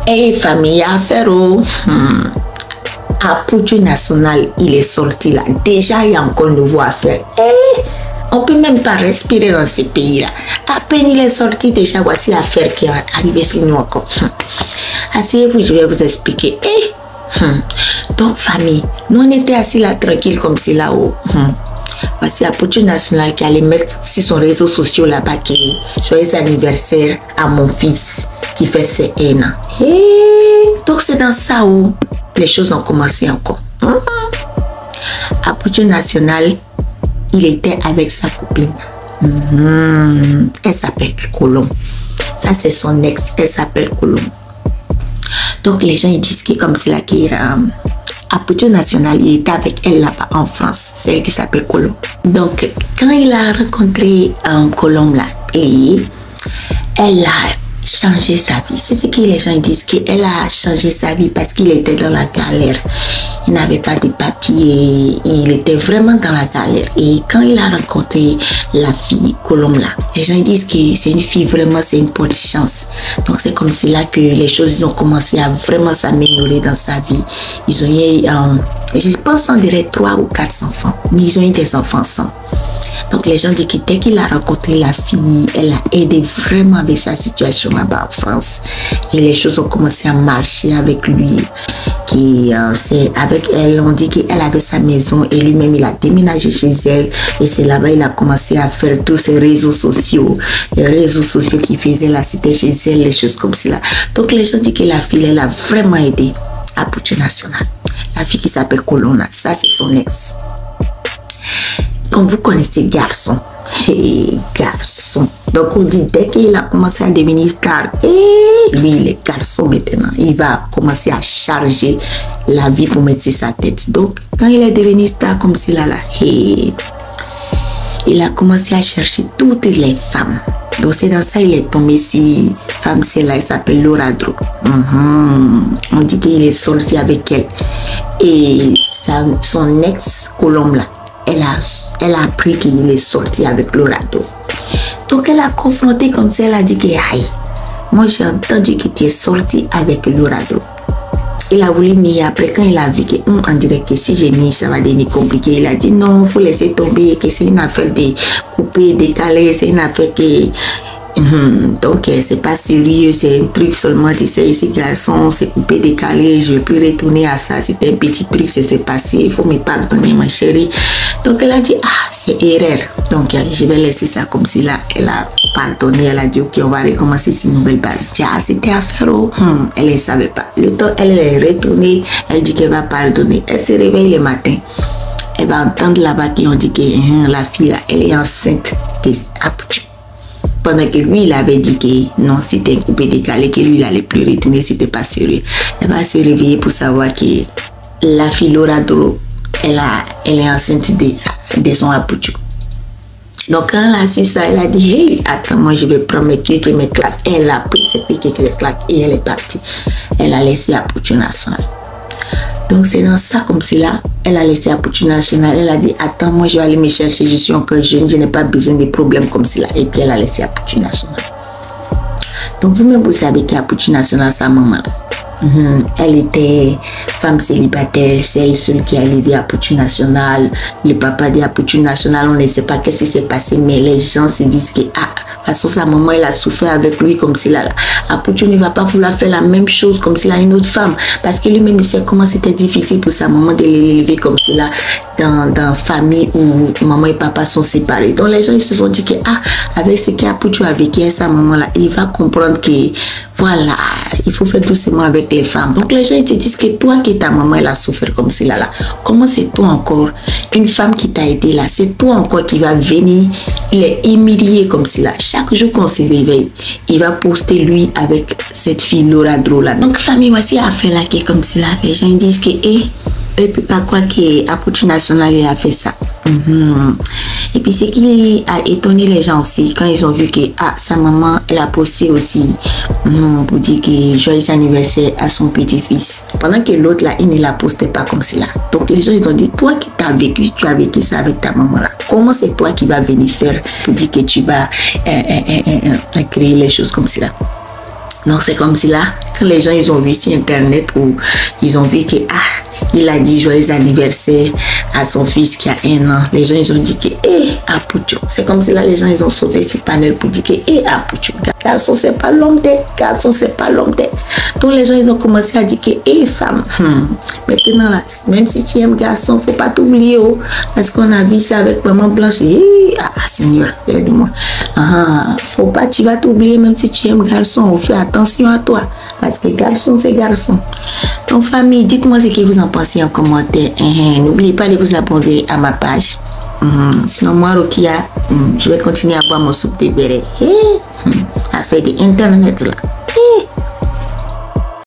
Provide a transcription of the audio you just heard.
Eh, famille, affaire au... Appuju national, il est sorti là. Déjà, il y a encore une nouveau affaire. Eh, on peut même pas respirer dans ces pays-là. À peine il est sorti, déjà, voici l'affaire qui est arrivée sur nous encore. Asseyez-vous, je vais vous expliquer. Eh, donc, famille, nous on était assis là tranquille comme c'est là-haut. Voici Appuju national qui allait mettre sur son réseau social là-bas qui joyeux anniversaire à mon fils qui fait ses 1 an. Et donc c'est dans ça où les choses ont commencé encore. Appuju national, il était avec sa copine. Elle s'appelle Colombe. Ça c'est son ex, elle s'appelle Colombe. Donc les gens ils disent que comme c'est là qu'il Appuju national, il était avec elle là-bas en France, celle qui s'appelle Colombe. Donc quand il a rencontré Colombe là, et elle a changé sa vie. C'est ce que les gens disent, qu'elle a changé sa vie parce qu'il était dans la galère. Il n'avait pas de papiers, il était vraiment dans la galère. Et quand il a rencontré la fille Colombe là, les gens disent que c'est une fille vraiment, c'est une bonne chance. Donc c'est comme cela que les choses ont commencé à vraiment s'améliorer dans sa vie. Ils ont eu, je pense, on dirait 3 ou 4 enfants, mais ils ont eu des enfants ensemble. Donc les gens disent que dès qu'il a rencontré la fille, elle a aidé vraiment avec sa situation là-bas en France. Et les choses ont commencé à marcher avec lui. C'est avec elle, on dit qu'elle avait sa maison et lui-même il a déménagé chez elle. Et c'est là-bas il a commencé à faire tous ces réseaux sociaux. Les réseaux sociaux qui faisaient la cité chez elle, les choses comme cela. Donc les gens disent que la fille, elle a vraiment aidé Appuju national. La fille qui s'appelle Colombe, ça c'est son ex. Comme vous connaissez garçon, garçon. Donc on dit dès qu'il a commencé à devenir star, lui il est garçon maintenant, il va commencer à charger la vie pour mettre sur sa tête. Donc quand il est devenu star comme cela là, il a commencé à chercher toutes les femmes. Donc c'est dans ça il est tombé si femme celle-là, elle s'appelle Laura Dro. On dit qu'il est sorti avec elle et son ex Colombe là. Elle a appris qu'il est sorti avec Laura Dro. Donc elle a confronté comme ça, elle a dit que aïe, moi j'ai entendu que tu es sorti avec Laura Dro. Il a voulu nier. Après quand il a vu que on dirait que si je nie ça va devenir compliqué, il a dit non, faut laisser tomber, que c'est une affaire de couper, décaler, c'est une affaire que donc c'est pas sérieux, c'est un truc seulement, tu sais, ici garçon, c'est coupé, décalé, je vais plus retourner à ça, c'était un petit truc, c'est passé, il faut me pardonner ma chérie. Donc elle a dit c'est erreur, donc je vais laisser ça comme si là, elle a pardonné, elle a dit ok, on va recommencer sur une nouvelle base. C'était affaire elle ne savait pas. Le temps elle est retournée, elle dit qu'elle va pardonner, elle se réveille le matin, elle va entendre là-bas qui ont dit que la fille là, elle est enceinte de Appuju. Pendant que lui, il avait dit que non, c'était un coupé décalé, que lui, il allait plus retourner, c'était pas sérieux. Elle va se réveiller pour savoir que la fille Laura Dro, elle est enceinte de son Appuju. Donc quand elle a su ça, elle a dit, hey, attends, moi je vais prendre mes clics et mes claques. Elle a pris ses clics et ses claques et elle est partie. Elle a laissé Appuju national. Donc c'est dans ça comme cela, elle a laissé Appuju national, elle a dit attends, moi je vais aller me chercher, je suis encore jeune, je n'ai pas besoin de problèmes comme cela. Et puis elle a laissé Appuju national. Donc vous-même vous savez qu'Appuju national, sa maman elle était femme célibataire, c'est elle qui a élevé Appuju national. Le papa de Appuju national, on ne sait pas qu'est-ce qui s'est passé, mais les gens se disent que de toute façon sa maman elle a souffert avec lui comme cela là. Appuju ne va pas vouloir faire la même chose comme cela à une autre femme, parce que lui-même il sait comment c'était difficile pour sa maman de l'élever comme cela dans famille où maman et papa sont séparés. Donc les gens ils se sont dit que avec ce qu'Appuju a vécu avec sa maman là, il va comprendre que voilà, il faut faire doucement avec les femmes. Donc les gens ils te disent que toi que ta maman elle a souffert comme cela là, comment c'est toi encore une femme qui t'a aidé là, c'est toi encore qui va venir les humilier comme cela. Chaque jour qu'on se réveille, il va poster lui avec cette fille Laura Dro là. Donc famille, voici affaire là qui est comme cela. Les gens ils disent que ne peut pas croire que Appuju national il a fait ça. Et puis ce qui a étonné les gens aussi quand ils ont vu que sa maman elle a posté aussi pour dire que joyeux anniversaire à son petit-fils, pendant que l'autre là il ne la postait pas comme cela. Donc les gens ils ont dit toi qui tu as vécu ça avec ta maman là, comment c'est toi qui vas venir faire pour dire que tu vas créer les choses comme cela. Donc c'est comme si là, quand les gens ils ont vu sur internet ou ils ont vu que il a dit joyeux anniversaire à son fils qui a 1 an, les gens ils ont dit que Apoucho. C'est comme si là les gens ils ont sauté sur le panel pour dire que Apoucho, garçon c'est pas l'homme de, garçon c'est pas l'homme de. Donc les gens ils ont commencé à dire que femme, maintenant là, même si tu aimes garçon, faut pas t'oublier parce qu'on a vu ça avec maman Blanche. Seigneur, aide-moi. Faut pas, tu vas t'oublier même si tu aimes garçon, fais attention à toi parce que garçon c'est garçon. Donc famille, dites-moi ce que vous en pensez en commentaire. N'oubliez pas de vous abonner à ma page. Sinon moi Rokia, je vais continuer à boire mon soupe de béret. À faire de internet là.